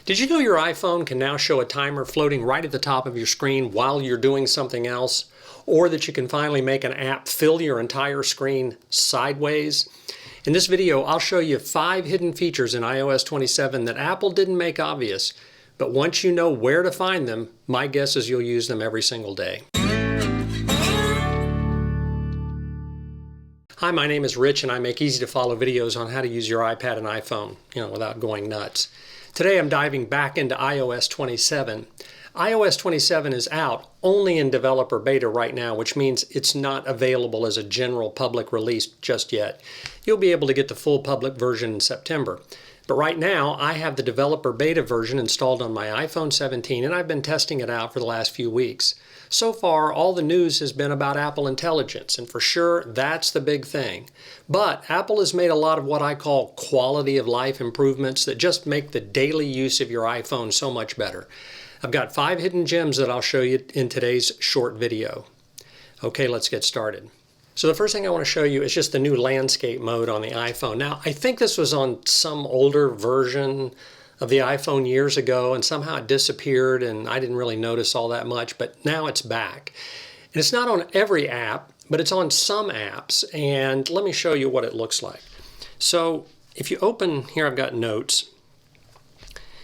Did you know your iPhone can now show a timer floating right at the top of your screen while you're doing something else? Or that you can finally make an app fill your entire screen sideways? In this video, I'll show you 5 hidden features in iOS 27 that Apple didn't make obvious. But once you know where to find them, my guess is you'll use them every single day. Hi, my name is Rich and I make easy to follow videos on how to use your iPad and iPhone, without going nuts. Today I'm diving back into iOS 27. iOS 27 is out only in developer beta right now, which means it's not available as a general public release just yet. You'll be able to get the full public version in September. But right now I have the developer beta version installed on my iPhone 17 and I've been testing it out for the last few weeks. So far, all the news has been about Apple Intelligence, and for sure, that's the big thing. But Apple has made a lot of what I call quality of life improvements that just make the daily use of your iPhone so much better. I've got 5 hidden gems that I'll show you in today's short video. Okay, let's get started. So the first thing I want to show you is just the new landscape mode on the iPhone. Now, I think this was on some older version of the iPhone years ago, and somehow it disappeared and I didn't really notice all that much, but now it's back. And it's not on every app, but it's on some apps, and let me show you what it looks like. So if you open, here I've got Notes.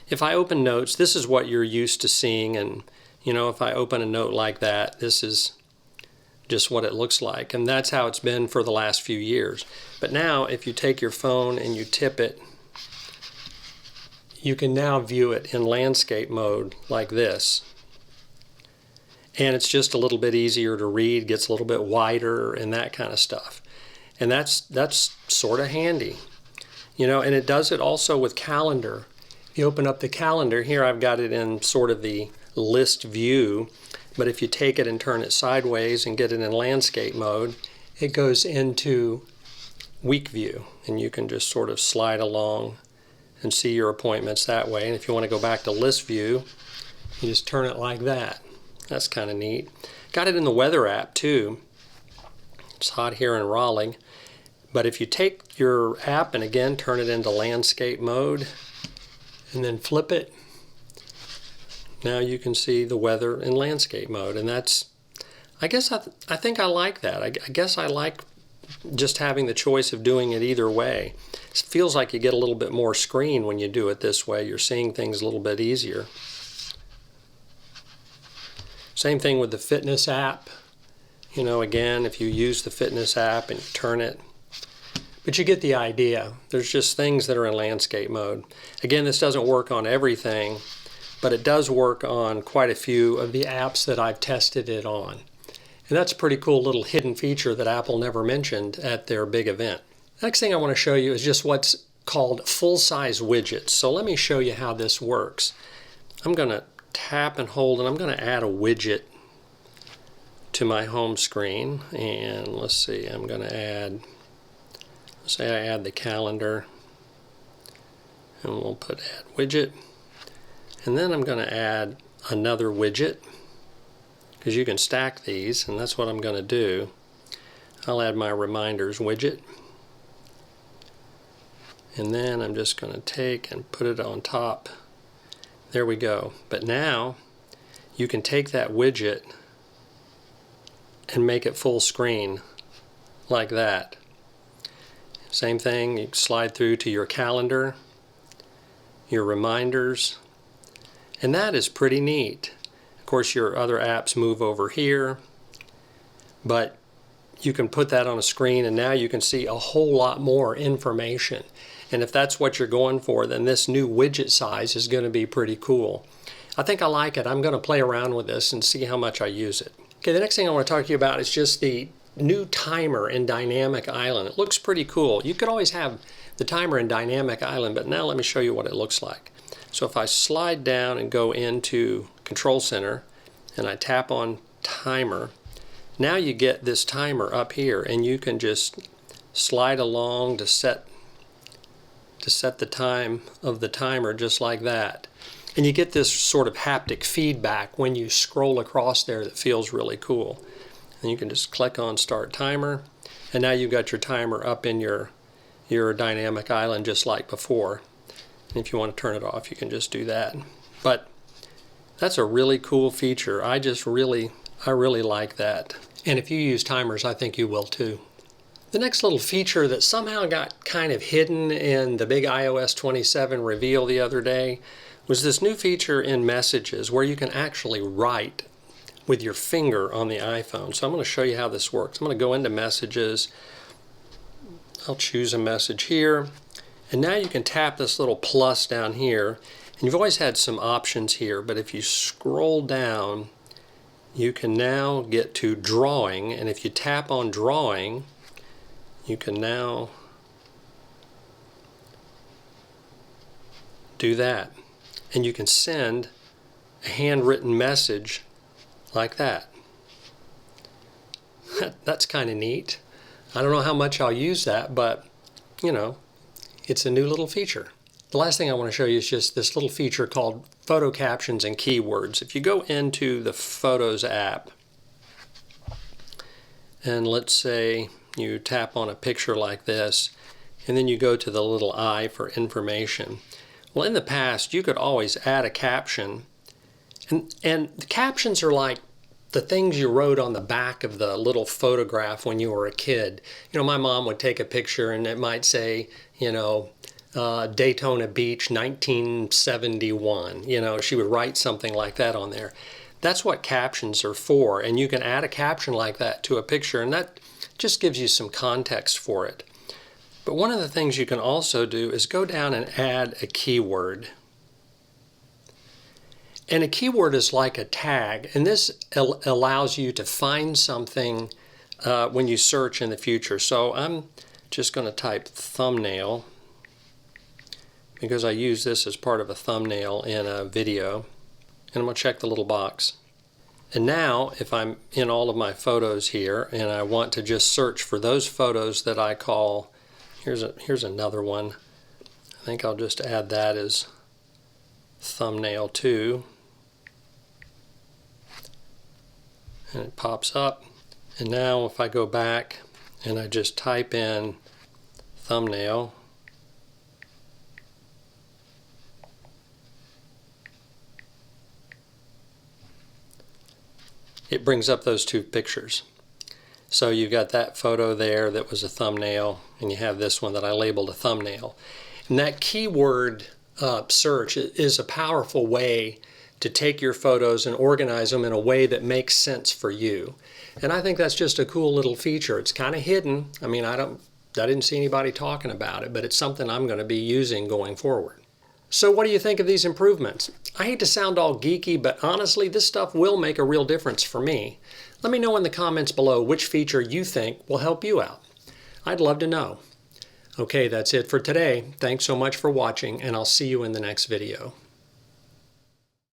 If I open Notes, this is what you're used to seeing, and if I open a note like that, this is just what it looks like, and that's how it's been for the last few years. But now if you take your phone and you tip it, you can now view it in landscape mode like this. And it's just a little bit easier to read, gets a little bit wider and that kind of stuff. And that's sort of handy. And it does it also with calendar. If you open up the calendar, here I've got it in sort of the list view, but if you take it and turn it sideways and get it in landscape mode, it goes into week view, and you can just sort of slide along and see your appointments that way. And if you want to go back to list view, you just turn it like that. That's kind of neat. Got it in the weather app too. It's hot here in Raleigh. But if you take your app and again turn it into landscape mode and then flip it, now you can see the weather in landscape mode. And that's, I guess I think I like that. I guess I like just having the choice of doing it either way. It feels like you get a little bit more screen when you do it this way. You're seeing things a little bit easier. Same thing with the fitness app. Again, if you use the fitness app and turn it, but you get the idea. There's just things that are in landscape mode. Again, this doesn't work on everything, but it does work on quite a few of the apps that I've tested it on. And that's a pretty cool little hidden feature that Apple never mentioned at their big event. Next thing I want to show you is just what's called full-size widgets. So let me show you how this works. I'm going to tap and hold, and I'm going to add a widget to my home screen. And let's see, I'm going to add, say I add the calendar, and we'll put add widget. And then I'm going to add another widget, because you can stack these, and that's what I'm going to do. I'll add my reminders widget. And then I'm just going to take and put it on top. There we go. But now you can take that widget and make it full screen like that. Same thing, you slide through to your calendar, your reminders, and that is pretty neat. Of course, your other apps move over here, but you can put that on a screen and now you can see a whole lot more information. And if that's what you're going for, then this new widget size is going to be pretty cool. I think I like it. I'm going to play around with this and see how much I use it. Okay, the next thing I want to talk to you about is just the new timer in Dynamic Island. It looks pretty cool. You could always have the timer in Dynamic Island, but now let me show you what it looks like. So if I slide down and go into Control Center and I tap on Timer, now you get this timer up here, and you can just slide along to set the time of the timer just like that. And you get this sort of haptic feedback when you scroll across there that feels really cool. And you can just click on Start Timer, and now you've got your timer up in your Dynamic Island just like before. And if you want to turn it off, you can just do that. But that's a really cool feature. I really like that. And if you use timers, I think you will too. The next little feature that somehow got kind of hidden in the big iOS 27 reveal the other day was this new feature in Messages where you can actually write with your finger on the iPhone. So I'm going to show you how this works. I'm going to go into Messages. I'll choose a message here. And now you can tap this little plus down here. And you've always had some options here, but if you scroll down, you can now get to drawing. And if you tap on drawing, you can now do that. And you can send a handwritten message like that. That's kind of neat. I don't know how much I'll use that, but you know, it's a new little feature. The last thing I want to show you is just this little feature called Photo Captions and Keywords. If you go into the Photos app, and let's say you tap on a picture like this, and then you go to the little I for information. Well, in the past, you could always add a caption, and the captions are like the things you wrote on the back of the little photograph when you were a kid. You know, my mom would take a picture and it might say, you know, Daytona Beach 1971. You know, she would write something like that on there. That's what captions are for, and you can add a caption like that to a picture, and that just gives you some context for it. But one of the things you can also do is go down and add a keyword. And a keyword is like a tag, and this allows you to find something when you search in the future. So I'm just going to type thumbnail because I use this as part of a thumbnail in a video. And I'm going to check the little box. And now if I'm in all of my photos here and I want to just search for those photos that I call, here's another one. I think I'll just add that as thumbnail 2. And it pops up. And now if I go back and I just type in thumbnail, it brings up those two pictures. So you've got that photo there that was a thumbnail, and you have this one that I labeled a thumbnail. And that keyword search is a powerful way to take your photos and organize them in a way that makes sense for you. And I think that's just a cool little feature. It's kind of hidden. I mean, I didn't see anybody talking about it, but it's something I'm going to be using going forward. So what do you think of these improvements? I hate to sound all geeky, but honestly, this stuff will make a real difference for me. Let me know in the comments below which feature you think will help you out. I'd love to know. Okay, that's it for today. Thanks so much for watching, and I'll see you in the next video.